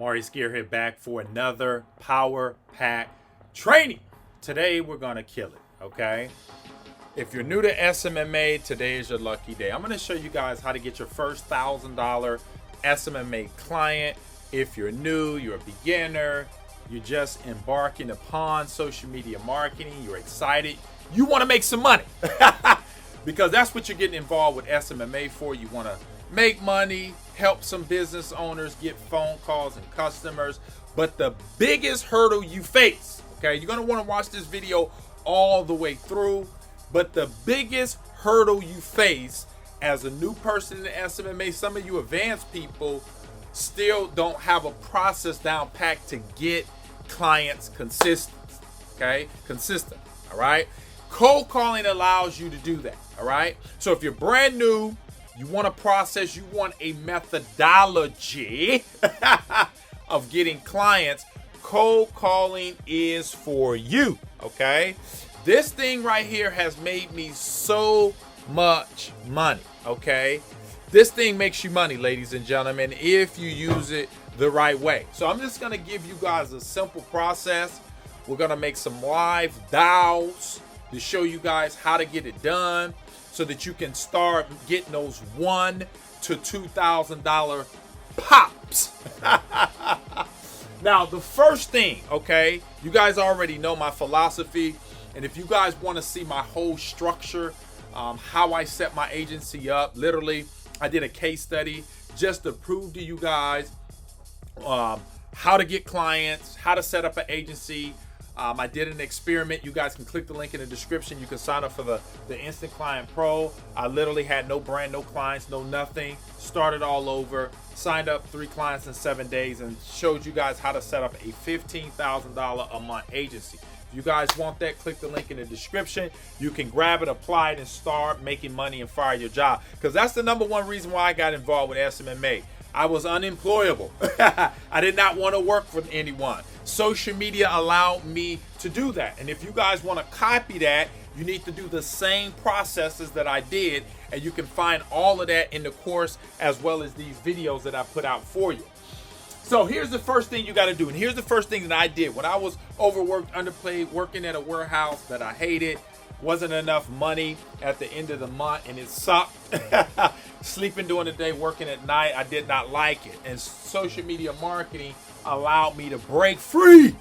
Maurice here back for another Power Pack training. Today we're going to kill it, okay? If you're new to SMMA, today is your lucky day. I'm going to show you guys how to get your first $1,000 SMMA client. If you're new, you're a beginner, you're just embarking upon social media marketing, you're excited, you want to make some money. Because that's what you're getting involved with SMMA for. You want to make money, help some business owners get phone calls and customers. But the biggest hurdle you face, okay, you're going to want to watch this video all the way through. But the biggest hurdle you face as a new person in the SMMA, some of you advanced people still don't have a process down packed to get clients consistent, okay? Consistent, all right? Cold calling allows you to do that, all right? So if you're brand new, you want a process, you want a methodology of getting clients, cold calling is for you, okay? This thing right here has made me so much money, okay? This thing makes you money, ladies and gentlemen, if you use it the right way. So I'm just gonna give you guys a simple process. We're gonna make some live dials to show you guys how to get it done so that you can start getting those $1,000 to $2,000 pops. Now, the first thing, okay, you guys already know my philosophy. And if you guys want to see my whole structure, how I set my agency up, literally, I did a case study just to prove to you guys how to get clients, how to set up an agency. I did an experiment. You guys can click the link in the description. You can sign up for the Instant Client Pro. I literally had no brand, no clients, no nothing. Started all over. Signed up 3 clients in 7 days and showed you guys how to set up a $15,000 a month agency. If you guys want that, click the link in the description. You can grab it, apply it, and start making money and fire your job. Because that's the #1 reason why I got involved with SMMA. I was unemployable. I did not want to work for anyone. Social media allowed me to do that. And if you guys want to copy that, you need to do the same processes that I did. And you can find all of that in the course as well as these videos that I put out for you. So here's the first thing you got to do. And here's the first thing that I did. When I was overworked, underpaid, working at a warehouse that I hated, wasn't enough money at the end of the month, and it sucked. Sleeping during the day, working at night, I did not like it. And social media marketing allowed me to break free.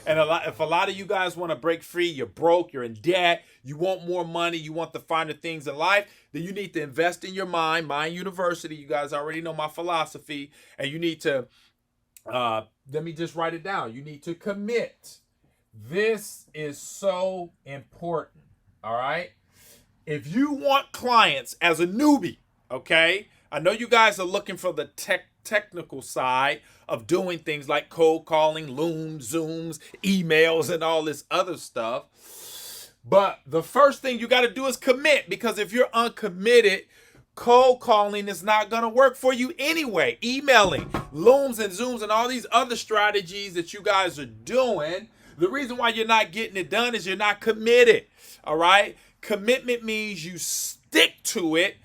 And if a lot of you guys want to break free, you're broke, you're in debt, you want more money, you want the finer things in life, then you need to invest in your mind University. You guys already know my philosophy. And you need to, let me just write it down. You need to commit. This is so important, all right? If you want clients as a newbie, okay? I know you guys are looking for the technical side of doing things like cold calling, Looms, Zooms, emails, and all this other stuff. But the first thing you got to do is commit, because if you're uncommitted, cold calling is not going to work for you anyway. Emailing, Looms and Zooms, and all these other strategies that you guys are doing, the reason why you're not getting it done is you're not committed, all right? Commitment means you stick to it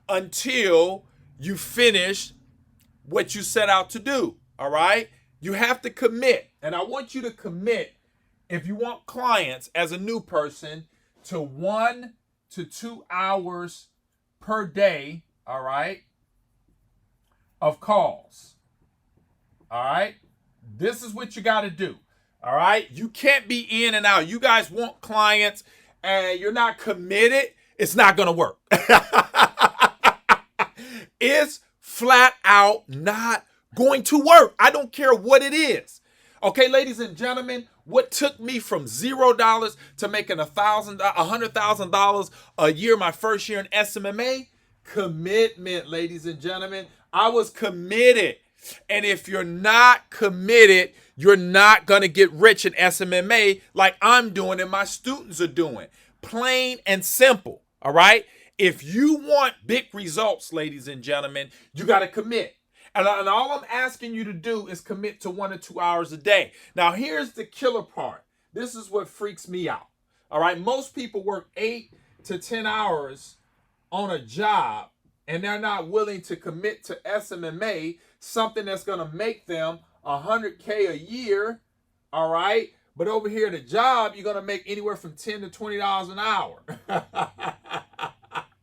until you finish what you set out to do, all right? You have to commit, and I want you to commit, if you want clients as a new person, to 1 to 2 hours per day, all right, of calls, all right? This is what you got to do, all right? You can't be in and out. You guys want clients and you're not committed, it's not going to work. It's flat out not going to work. I don't care what it is. Okay, ladies and gentlemen, what took me from $0 to making $100,000 a year my first year in SMMA? Commitment, ladies and gentlemen. I was committed. And if you're not committed, you're not going to get rich in SMMA like I'm doing and my students are doing. Plain and simple, all right? If you want big results, ladies and gentlemen, you got to commit. And all I'm asking you to do is commit to 1 or 2 hours a day. Now, here's the killer part. This is what freaks me out. All right, most people work 8 to 10 hours on a job, and they're not willing to commit to SMMA something that's going to make them $100K a year, all right? But over here at the job, you're going to make anywhere from $10 to $20 an hour.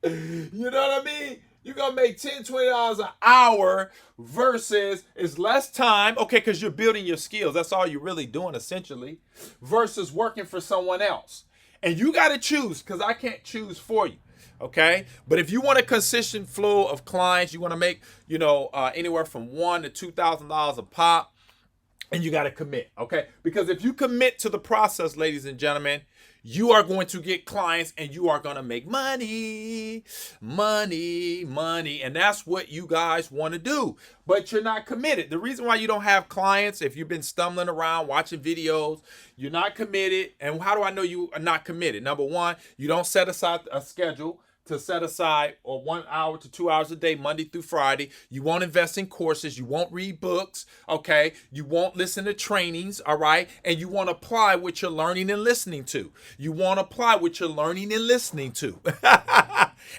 You know what I mean? You're going to make $10, $20 an hour versus it's less time, okay, because you're building your skills. That's all you're really doing, essentially, versus working for someone else. And you got to choose, because I can't choose for you, okay? But if you want a consistent flow of clients, you want to make, anywhere from $1,000 to $2,000 a pop, and you got to commit, okay? Because if you commit to the process, ladies and gentlemen, you are going to get clients and you are going to make money, money, money. And that's what you guys want to do, but you're not committed. The reason why you don't have clients, if you've been stumbling around watching videos, you're not committed. And how do I know you are not committed? Number one, you don't set aside a schedule to set aside 1 hour to 2 hours a day, Monday through Friday. You won't invest in courses. You won't read books, okay? You won't listen to trainings, all right? And you won't apply what you're learning and listening to. You won't apply what you're learning and listening to.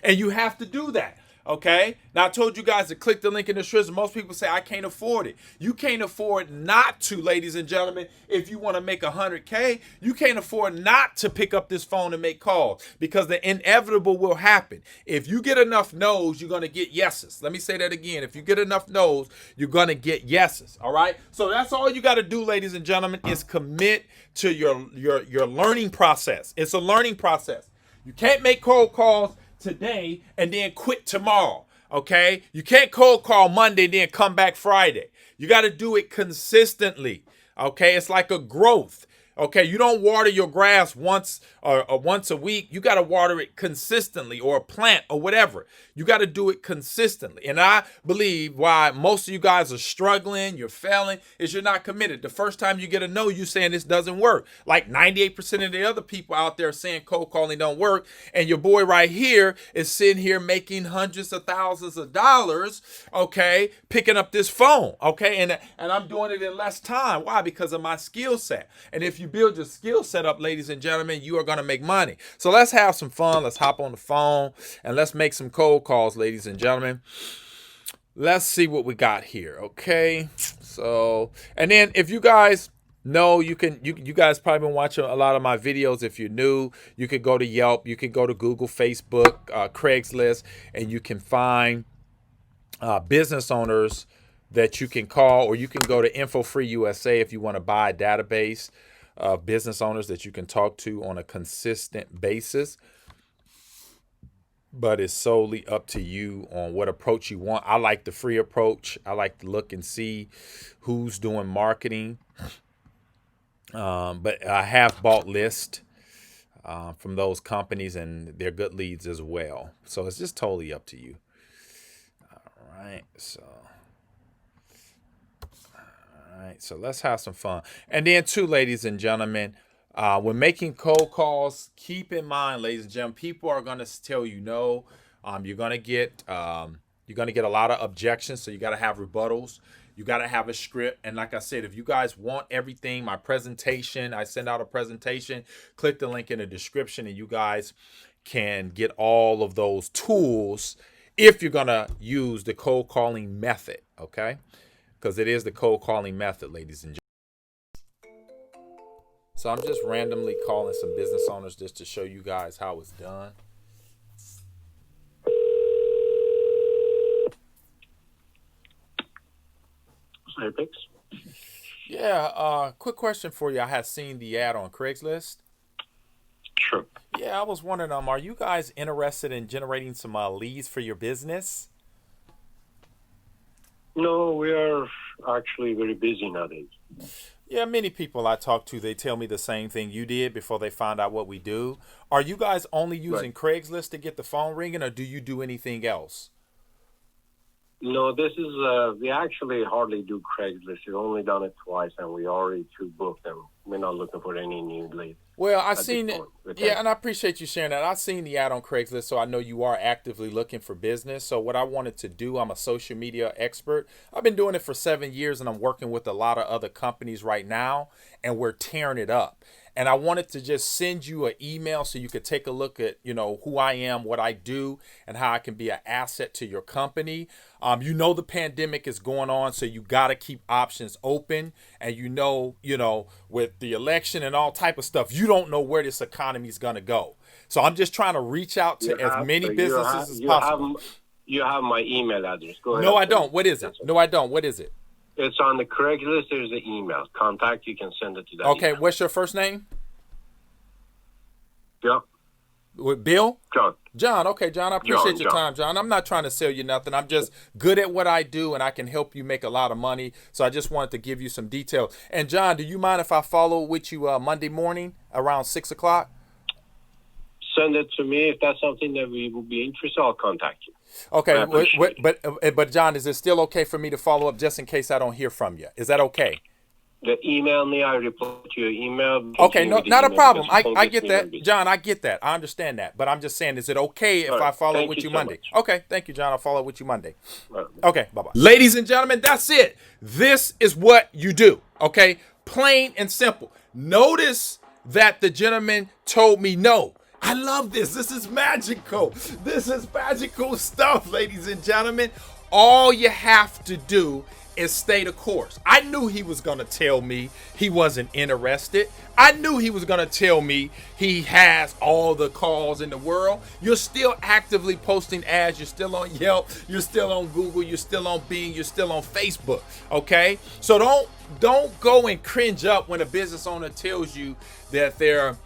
And you have to do that. Okay, now I told you guys to click the link in the description. Most people say I can't afford it. You can't afford not to, ladies and gentlemen. If you want to make $100K, you can't afford not to pick up this phone and make calls, because the inevitable will happen. If you get enough no's, you're going to get yeses. Let me say that again. If you get enough no's, you're going to get yeses. All right. So that's all you got to do, ladies and gentlemen, is commit to your learning process. It's a learning process. You can't make cold calls today and then quit tomorrow, okay? You can't cold call Monday and then come back Friday. You got to do it consistently, okay? It's like a growth, okay? You don't water your grass once a week. You got to water it consistently, or a plant or whatever. You got to do it consistently. And I believe why most of you guys are struggling, you're failing, is you're not committed. The first time you get a no, you're saying this doesn't work. Like 98% of the other people out there saying cold calling don't work. And your boy right here is sitting here making hundreds of thousands of dollars, okay, picking up this phone, okay? And I'm doing it in less time. Why? Because of my skill set. And if you build your skill set up, ladies and gentlemen, you are going to make money. So let's have some fun. Let's hop on the phone and let's make some cold calls, ladies and gentlemen. Let's see what we got here. Okay. So, and then if you guys know, you guys probably been watching a lot of my videos. If you're new, you could go to Yelp, you could go to Google, Facebook, Craigslist, and you can find business owners that you can call, or you can go to InfoFree USA if you want to buy a database of business owners that you can talk to on a consistent basis. But it's solely up to you on what approach you want. I like the free approach. I like to look and see who's doing marketing. But I have bought lists from those companies, and they're good leads as well. So it's just totally up to you. All right. So let's have some fun. And then too, ladies and gentlemen, when making cold calls, keep in mind, ladies and gentlemen, people are going to tell you no. You're going to get a lot of objections, so you got to have rebuttals. You got to have a script. And like I said, if you guys want everything, my presentation, I send out a presentation, click the link in the description, and you guys can get all of those tools if you're going to use the cold calling method, okay? Because it is the cold calling method, ladies and gentlemen. So I'm just randomly calling some business owners just to show you guys how it's done. Yeah, quick question for you. I had seen the ad on Craigslist. Sure. Yeah, I was wondering, are you guys interested in generating some leads for your business? No, we are actually very busy nowadays. Yeah, many people I talk to, they tell me the same thing you did before they find out what we do. Are you guys only using Craigslist to get the phone ringing, or do you do anything else? No, this is, we actually hardly do Craigslist. We've only done it twice, and we already two booked, and we're not looking for any new lead. Well, I seen it. Yeah, and I appreciate you sharing that. I seen the ad on Craigslist, so I know you are actively looking for business. So what I wanted to do, I'm a social media expert. I've been doing it for 7 years, and I'm working with a lot of other companies right now, and we're tearing it up. And I wanted to just send you an email so you could take a look at, who I am, what I do, and how I can be an asset to your company. The pandemic is going on, so you got to keep options open. And with the election and all type of stuff, you don't know where this economy is going to go. So I'm just trying to reach out to as many businesses as possible. You have my email address. Go ahead. No, I don't. What is it? No, I don't. What is it? It's on the Craigslist. There's an email. Contact. You can send it to that. Okay. Email. What's your first name? Yeah. With Bill? John. Okay, John. I appreciate your time, John. I'm not trying to sell you nothing. I'm just good at what I do, and I can help you make a lot of money. So I just wanted to give you some details. And John, do you mind if I follow with you Monday morning around 6:00? Send it to me. If that's something that we will be interested, I'll contact you. Okay, but John, is it still okay for me to follow up just in case I don't hear from you? Is that okay? Email me. I reply to your email. Okay, no, not a problem. I get that, John. I get that. I understand that. But I'm just saying, is it okay if I follow with you Monday? Okay, thank you, John. I'll follow with you Monday. Okay, bye-bye. Ladies and gentlemen, that's it. This is what you do, okay? Plain and simple. Notice that the gentleman told me no. I love this. This is magical. This is magical stuff, ladies and gentlemen. All you have to do is stay the course. I knew he was going to tell me he wasn't interested. I knew he was going to tell me he has all the calls in the world. You're still actively posting ads. You're still on Yelp. You're still on Google. You're still on Bing. You're still on Facebook. Okay? So don't go and cringe up when a business owner tells you that they're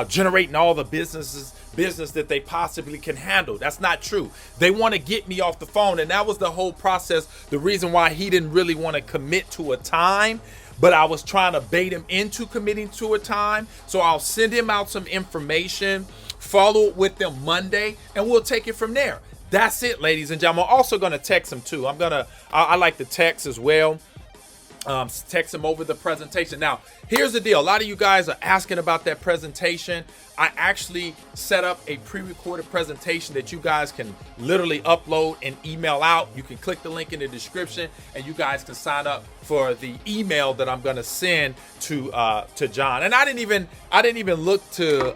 generating all the business that they possibly can handle. That's not true. They want to get me off the phone, and that was the whole process. The reason why he didn't really want to commit to a time, but I was trying to bait him into committing to a time. So I'll send him out some information, follow up with them Monday, and we'll take it from there. That's it, ladies and gentlemen. I'm also going to text him too. I like to text as well. Text him over the presentation. Now, here's the deal. A lot of you guys are asking about that presentation. I actually set up a pre-recorded presentation that you guys can literally upload and email out. You can click the link in the description, and you guys can sign up for the email that I'm going to send to John. And I didn't even look to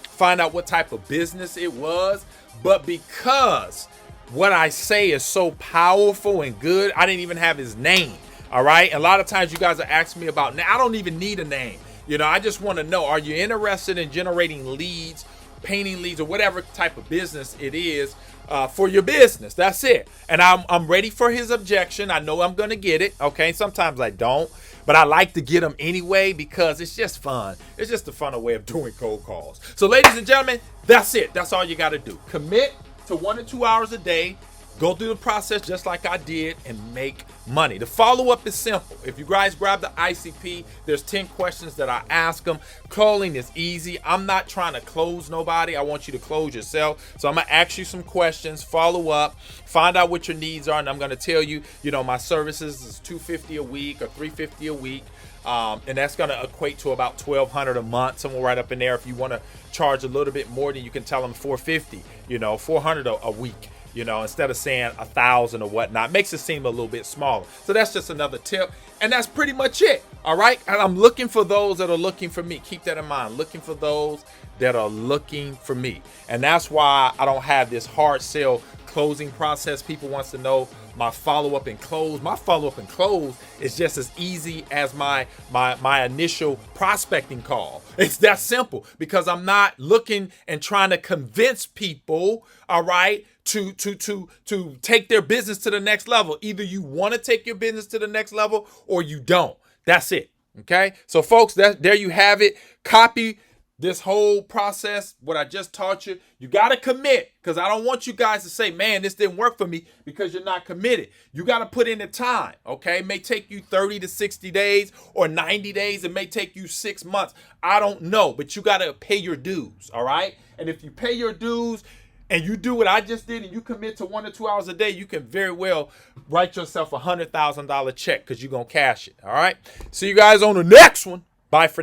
find out what type of business it was, but because what I say is so powerful and good, I didn't even have his name. All right. A lot of times you guys are asking me about, now I don't even need a name. I just want to know, are you interested in generating leads, painting leads, or whatever type of business it is for your business? That's it. And I'm ready for his objection. I know I'm going to get it. Okay. Sometimes I don't, but I like to get them anyway because it's just fun. It's just a funner way of doing cold calls. So ladies and gentlemen, that's it. That's all you got to do. Commit to 1 to 2 hours a day. Go through the process just like I did and make money. The follow-up is simple. If you guys grab the ICP, there's 10 questions that I ask them. Calling is easy. I'm not trying to close nobody. I want you to close yourself. So I'm going to ask you some questions, follow up, find out what your needs are, and I'm going to tell you, my services is $250 a week or $350 a week. And that's going to equate to about $1,200 a month, somewhere right up in there. If you want to charge a little bit more, then you can tell them $450, $400 a week. Instead of saying 1,000 or whatnot, makes it seem a little bit smaller. So that's just another tip. And that's pretty much it. All right. And I'm looking for those that are looking for me. Keep that in mind. Looking for those that are looking for me. And that's why I don't have this hard sell closing process. People wants to know my follow-up and close. My follow-up and close is just as easy as my initial prospecting call. It's that simple because I'm not looking and trying to convince people, all right, to take their business to the next level. Either you want to take your business to the next level or you don't. That's it. Okay. So folks, there you have it. Copy this whole process, what I just taught you. You got to commit because I don't want you guys to say, man, this didn't work for me because you're not committed. You got to put in the time. Okay. It may take you 30 to 60 days or 90 days. It may take you 6 months. I don't know, but you got to pay your dues. All right. And if you pay your dues, and you do what I just did and you commit to 1 to 2 hours a day, you can very well write yourself $100,000 check because you're going to cash it. All right. See you guys on the next one. Bye for now.